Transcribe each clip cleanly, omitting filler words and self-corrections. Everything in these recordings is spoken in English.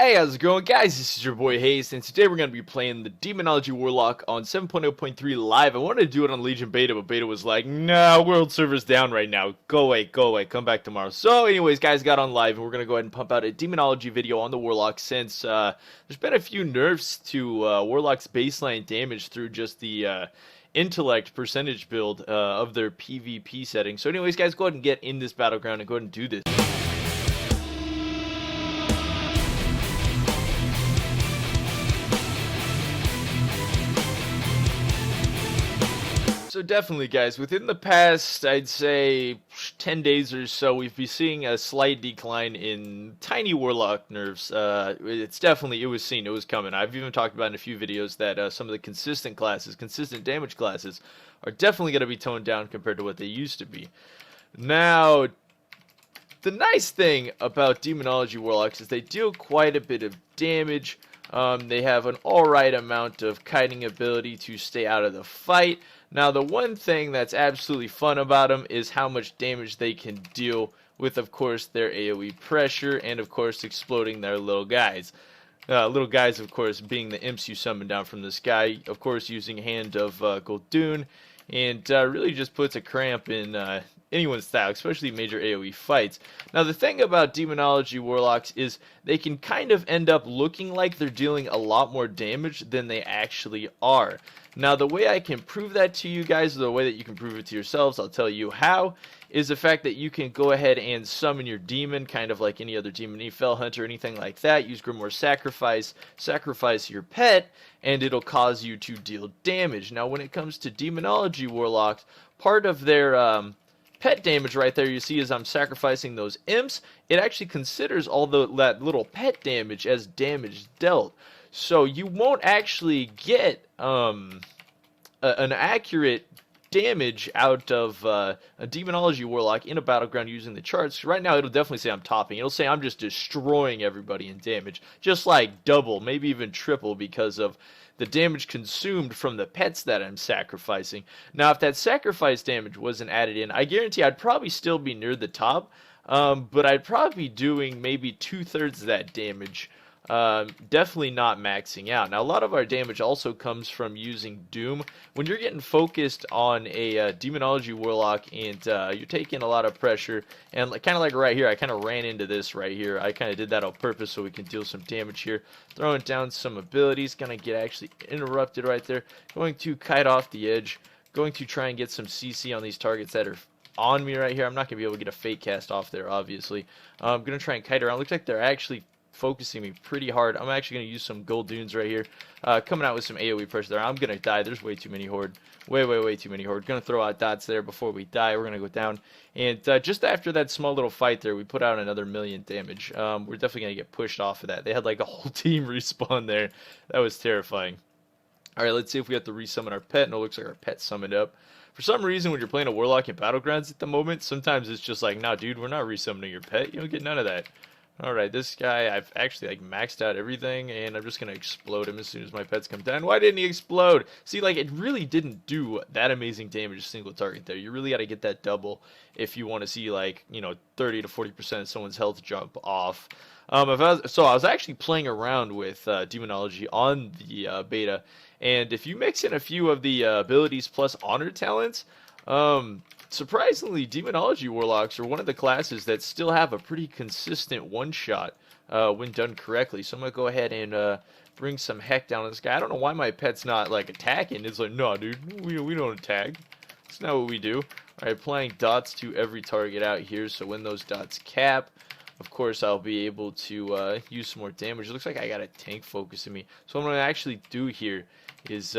Hey, how's it going, guys? This is your boy Hazzed, and today we're going to be playing the Demonology Warlock on 7.0.3 live. I wanted to do it on Legion Beta, but Beta was like, nah, world server's down right now. Go away, come back tomorrow. So anyways, guys, got on live, and we're going to go ahead and pump out a Demonology video on the Warlock since there's been a few nerfs to Warlock's baseline damage through just the intellect percentage build of their PvP setting. So anyways, guys, go ahead and get in this Battleground and go ahead and do this. So definitely, guys, within the past, I'd say 10 days or so, we've been seeing a slight decline in tiny Warlock nerfs. It was seen, it was coming. I've even talked about in a few videos that some of the consistent damage classes, are definitely going to be toned down compared to what they used to be. Now, the nice thing about Demonology Warlocks is they deal quite a bit of damage. They have an alright amount of kiting ability to stay out of the fight. Now, the one thing that's absolutely fun about them is how much damage they can deal with, of course, their AoE pressure and, of course, exploding their little guys. Little guys, of course, being the imps you summon down from the sky, of course, using Hand of Gul'dan, and really just puts a cramp in anyone's style, especially major AoE fights. Now, the thing about Demonology Warlocks is they can kind of end up looking like they're dealing a lot more damage than they actually are. Now, the way I can prove that to you guys, or the way that you can prove it to yourselves, I'll tell you how, is the fact that you can go ahead and summon your demon, kind of like any other demon, Fell Hunter, anything like that. Use Grimoire sacrifice your pet, and it'll cause you to deal damage. Now, when it comes to Demonology Warlocks, part of their pet damage right there you see is I'm sacrificing those imps. It actually considers all that little pet damage as damage dealt. So you won't actually get an accurate damage out of a Demonology Warlock in a Battleground using the charts. Right now it'll definitely say I'm topping. It'll say I'm just destroying everybody in damage. Just like double, maybe even triple, because of the damage consumed from the pets that I'm sacrificing. Now, if that sacrifice damage wasn't added in, I guarantee I'd probably still be near the top, but I'd probably be doing maybe 2/3 of that damage. Definitely not maxing out. Now, a lot of our damage also comes from using Doom. When you're getting focused on a Demonology Warlock and you're taking a lot of pressure, and kind of like right here, I kind of ran into this right here. I kind of did that on purpose so we can deal some damage here. Throwing down some abilities, gonna get actually interrupted right there. Going to kite off the edge. Going to try and get some CC on these targets that are on me right here. I'm not gonna be able to get a fake cast off there, obviously. I'm gonna try and kite around. Looks like they're actually focusing me pretty hard. I'm actually going to use some Gul'dans right here. Coming out with some AoE pressure there. I'm going to die. There's way too many horde. Way too many horde. Going to throw out dots there before we die. We're going to go down. And just after that small little fight there, we put out another 1,000,000 damage. We're definitely going to get pushed off of that. They had like a whole team respawn there. That was terrifying. Alright, let's see if we have to resummon our pet. No, it looks like our pet summoned up. For some reason, when you're playing a Warlock in Battlegrounds at the moment, sometimes it's just like, nah, dude, we're not resummoning your pet. You don't get none of that. Alright, this guy, I've actually maxed out everything, and I'm just going to explode him as soon as my pets come down. Why didn't he explode? See, it really didn't do that amazing damage a single target there. You really got to get that double if you want to see, 30 to 40% of someone's health jump off. I was actually playing around with Demonology on the beta, and if you mix in a few of the abilities plus honor talents, surprisingly, Demonology Warlocks are one of the classes that still have a pretty consistent one-shot when done correctly. So I'm going to go ahead and bring some heck down on this guy. I don't know why my pet's not, attacking. It's like, no, dude, we don't attack. That's not what we do. Alright, applying dots to every target out here, so when those dots cap, of course, I'll be able to use some more damage. It looks like I got a tank focusing me. So what I'm going to actually do here is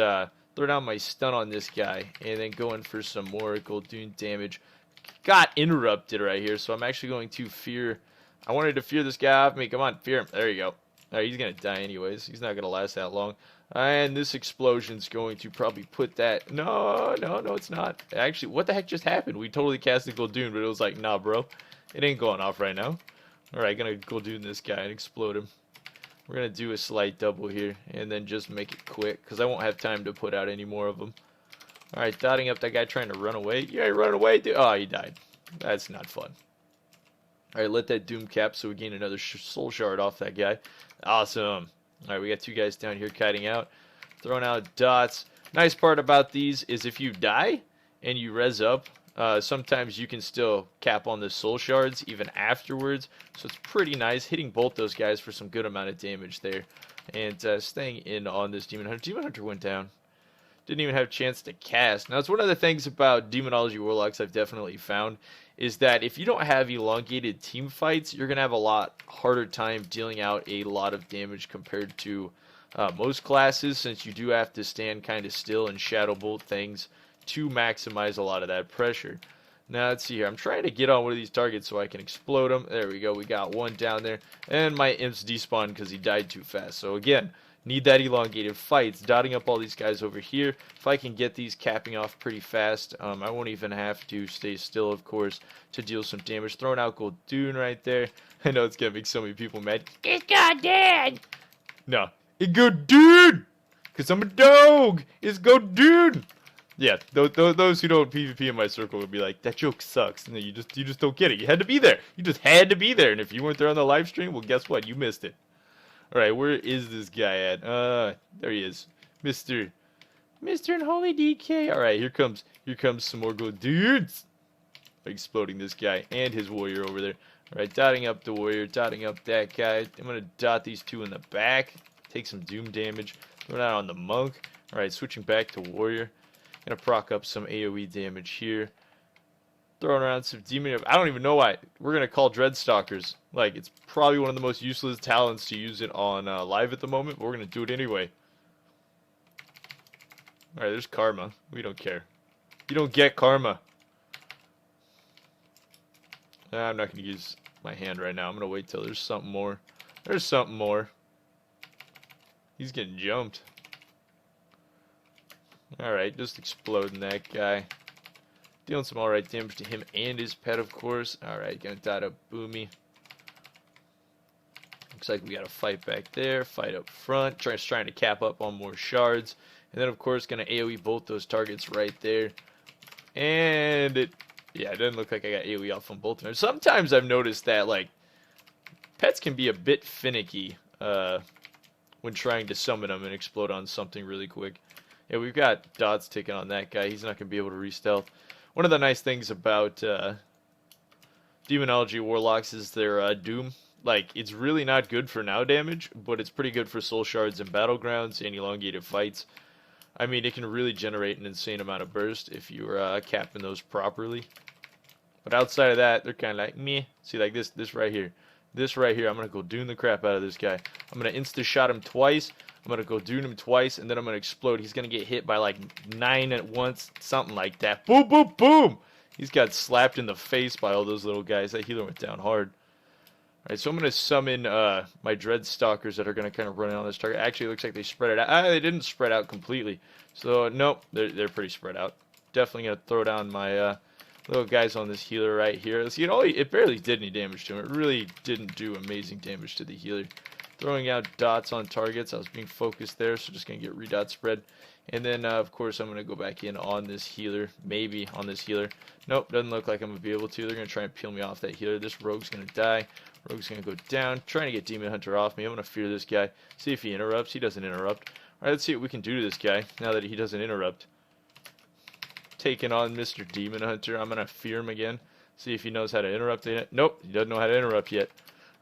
throw down my stun on this guy, and then go in for some more Gul'dan damage. Got interrupted right here, so I'm actually going to fear. I wanted to fear this guy off me. Come on, fear him. There you go. Alright, he's going to die anyways. He's not going to last that long. And this explosion's going to probably put that. No, it's not. Actually, what the heck just happened? We totally casted Gul'dan, but it was like, nah, bro. It ain't going off right now. Alright, gonna Gul'dan this guy and explode him. We're going to do a slight double here, and then just make it quick, because I won't have time to put out any more of them. Alright, dotting up that guy trying to run away. Yeah, he ran away, dude. Oh, he died. That's not fun. Alright, let that Doom cap so we gain another soul shard off that guy. Awesome. Alright, we got 2 guys down here kiting out. Throwing out dots. Nice part about these is if you die and you res up, sometimes you can still cap on the soul shards even afterwards. So it's pretty nice. Hitting both those guys for some good amount of damage there. And staying in on this Demon Hunter. Demon Hunter went down. Didn't even have a chance to cast. Now, it's one of the things about Demonology Warlocks I've definitely found is that if you don't have elongated team fights, you're going to have a lot harder time dealing out a lot of damage compared to most classes, since you do have to stand kind of still and shadow bolt things to maximize a lot of that pressure. Now, let's see here. I'm trying to get on one of these targets so I can explode them. There we go. We got one down there. And my imps despawned because he died too fast. So, again, need that elongated fights. Dotting up all these guys over here. If I can get these capping off pretty fast, I won't even have to stay still, of course, to deal some damage. Throwing out Goldoon right there. I know it's going to make so many people mad. It's God dead! No. It's Goldoon! Because I'm a dog! It's Goldoon! Yeah, those who don't PvP in my circle would be like, that joke sucks. And you just don't get it. You had to be there. You just had to be there. And if you weren't there on the live stream, well, guess what? You missed it. Alright, where is this guy at? There he is. Mr. Unholy DK. Alright, here comes some more gold dudes. Exploding this guy and his warrior over there. Alright, dotting up the warrior, dotting up that guy. I'm gonna dot these two in the back. Take some doom damage. Throw that on the monk. Alright, switching back to warrior. Gonna proc up some AoE damage here. Throwing around some demon. I don't even know why. We're gonna call Dreadstalkers. Like, it's probably one of the most useless talents to use it on live at the moment, but we're gonna do it anyway. Alright, there's karma. We don't care. You don't get karma. I'm not gonna use my hand right now. I'm gonna wait till there's something more. There's something more. He's getting jumped. Alright, just exploding that guy. Dealing some alright damage to him and his pet, of course. Alright, gonna dot up Boomy. Looks like we got a fight back there. Fight up front. Trying to cap up on more shards. And then, of course, gonna AoE both those targets right there. And it doesn't look like I got AoE off on both of them. Sometimes I've noticed that, like, pets can be a bit finicky when trying to summon them and explode on something really quick. Yeah, we've got dots taking on that guy. He's not going to be able to re-stealth. One of the nice things about Demonology Warlocks is their Doom. Like, it's really not good for now damage, but it's pretty good for soul shards and battlegrounds and elongated fights. I mean, it can really generate an insane amount of burst if you're capping those properly. But outside of that, they're kind of like, meh. See, like this right here. This right here, I'm going to go doom the crap out of this guy. I'm going to insta-shot him twice. I'm going to go doom him twice, and then I'm going to explode. He's going to get hit by like 9 at once, something like that. Boom, boom, boom! He's got slapped in the face by all those little guys. That healer went down hard. Alright, so I'm going to summon my Dreadstalkers that are going to kind of run in on this target. Actually, it looks like they spread it out. They didn't spread out completely. So, nope, they're pretty spread out. Definitely going to throw down my little guys on this healer right here. See, it barely did any damage to him. It really didn't do amazing damage to the healer. Throwing out dots on targets. I was being focused there, so just going to get redot spread. And then, of course, I'm going to go back in on this healer. Maybe on this healer. Nope, doesn't look like I'm going to be able to. They're going to try and peel me off that healer. This rogue's going to die. Rogue's going to go down. Trying to get Demon Hunter off me. I'm going to fear this guy. See if he interrupts. He doesn't interrupt. Alright, let's see what we can do to this guy now that he doesn't interrupt. Taking on Mr. Demon Hunter. I'm going to fear him again. See if he knows how to interrupt it. Nope, he doesn't know how to interrupt yet.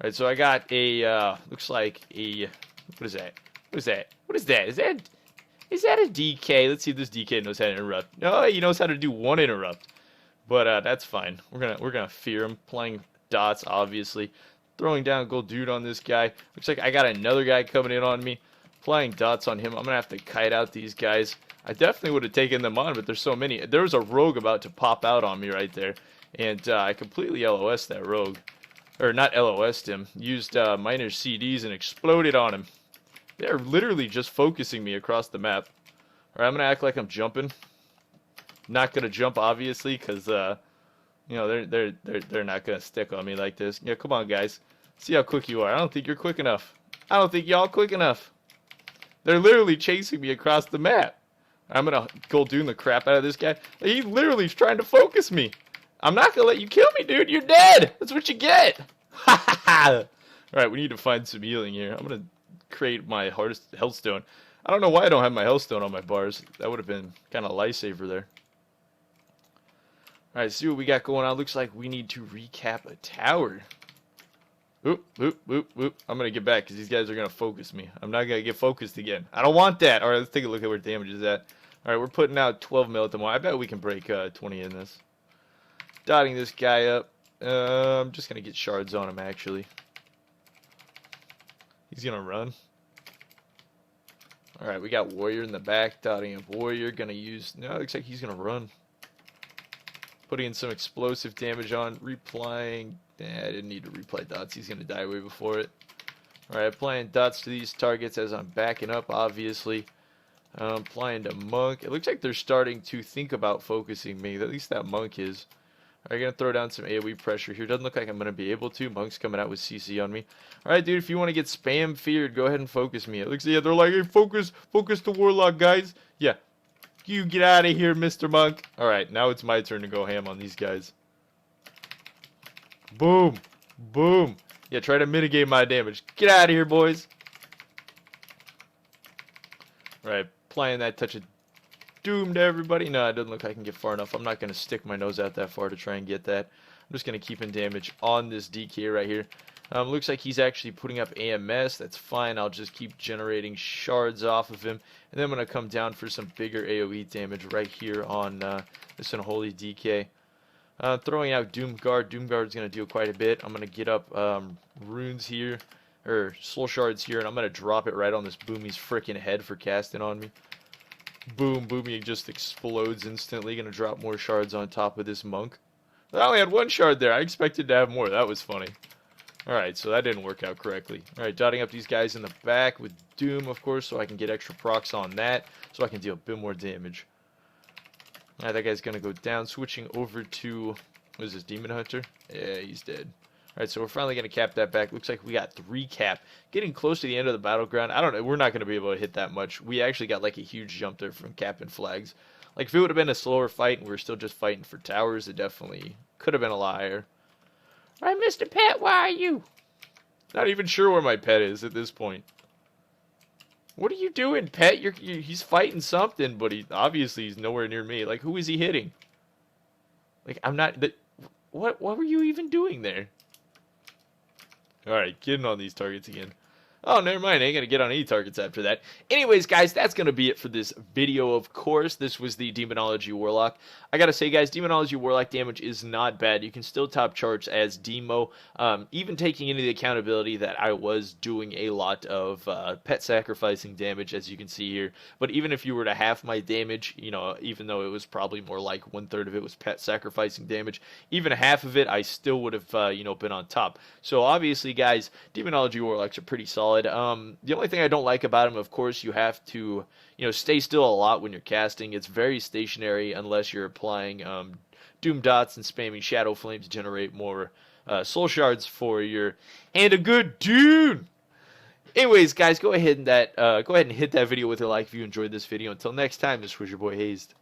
Alright, so I got a, looks like a, what is that? What is that? What is that? Is that a DK? Let's see if this DK knows how to interrupt. No, he knows how to do one interrupt. But that's fine. We're gonna fear him. Playing dots, obviously. Throwing down gold dude on this guy. Looks like I got another guy coming in on me. Playing dots on him. I'm gonna have to kite out these guys. I definitely would have taken them on, but there's so many. There was a rogue about to pop out on me right there. And I completely LOS'd that rogue. Or not LOS'd him. Used minor CDs and exploded on him. They're literally just focusing me across the map. Alright, I'm gonna act like I'm jumping. Not gonna jump, obviously, because you know, they're not gonna stick on me like this. Yeah, come on, guys. See how quick you are. I don't think you're quick enough. I don't think y'all quick enough. They're literally chasing me across the map. I'm gonna go doom the crap out of this guy. He literally is trying to focus me. I'm not gonna let you kill me, dude. You're dead. That's what you get. Ha ha ha. Alright, we need to find some healing here. I'm gonna create my health stone. I don't know why I don't have my health stone on my bars. That would have been kind of a lifesaver there. Alright, see what we got going on. Looks like we need to recap a tower. Oop, oop, oop, oop. I'm going to get back because these guys are going to focus me. I'm not going to get focused again. I don't want that. Alright, let's take a look at where damage is at. Alright, we're putting out 12 mil at the moment. I bet we can break 20 in this. Dotting this guy up. I'm just going to get shards on him, actually. He's going to run. Alright, we got warrior in the back. Dotting up warrior. Going to use... No, it looks like he's going to run. Putting in some explosive damage on. Replying... I didn't need to replay dots. He's going to die way before it. Alright, applying dots to these targets as I'm backing up, obviously. Applying to monk. It looks like they're starting to think about focusing me. At least that monk is. Alright, going to throw down some AoE pressure here. Doesn't look like I'm going to be able to. Monk's coming out with CC on me. Alright, dude, if you want to get spam feared, go ahead and focus me. It looks like, yeah, they're like, hey, focus the Warlock, guys. Yeah. You get out of here, Mr. Monk. Alright, now it's my turn to go ham on these guys. Boom. Boom. Yeah, try to mitigate my damage. Get out of here, boys. Alright, applying that touch of doom to everybody. No, it doesn't look like I can get far enough. I'm not going to stick my nose out that far to try and get that. I'm just going to keep in damage on this DK right here. Looks like he's actually putting up AMS. That's fine. I'll just keep generating shards off of him. And then I'm going to come down for some bigger AoE damage right here on this unholy DK. Throwing out Doomguard. Doomguard's going to do quite a bit. I'm going to get up runes here, or soul shards here, and I'm going to drop it right on this Boomy's freaking head for casting on me. Boom, Boomy just explodes instantly. Going to drop more shards on top of this monk. I only had one shard there. I expected to have more. That was funny. Alright, so that didn't work out correctly. Alright, dotting up these guys in the back with Doom, of course, so I can get extra procs on that, so I can deal a bit more damage. Alright, that guy's going to go down. Switching over to, what is this, Demon Hunter? Yeah, he's dead. Alright, so we're finally going to cap that back. Looks like we got 3 cap. Getting close to the end of the Battleground. I don't know, we're not going to be able to hit that much. We actually got like a huge jump there from capping flags. Like, if it would have been a slower fight and we were still just fighting for towers, it definitely could have been a lot higher. Alright, Mr. Pet, where are you? Not even sure where my pet is at this point. What are you doing, Pet? He's fighting something, but obviously he's nowhere near me. Like, who is he hitting? Like, I'm not... What were you even doing there? Alright, getting on these targets again. Oh, never mind. I ain't going to get on any targets after that. Anyways, guys, that's going to be it for this video, of course. This was the Demonology Warlock. I got to say, guys, Demonology Warlock damage is not bad. You can still top charts as Demo, even taking into the accountability that I was doing a lot of pet sacrificing damage, as you can see here. But even if you were to half my damage, you know, even though it was probably more like 1/3 of it was pet sacrificing damage, even half of it, I still would have, you know, been on top. So, obviously, guys, Demonology Warlocks are pretty solid. The only thing I don't like about him, of course, you have to, you know, stay still a lot when you're casting. It's very stationary unless you're applying Doom Dots and spamming Shadow Flames to generate more soul shards for your and a good dude. Anyways, guys, go ahead and hit that video with a like if you enjoyed this video. Until next time, this was your boy Hazzed.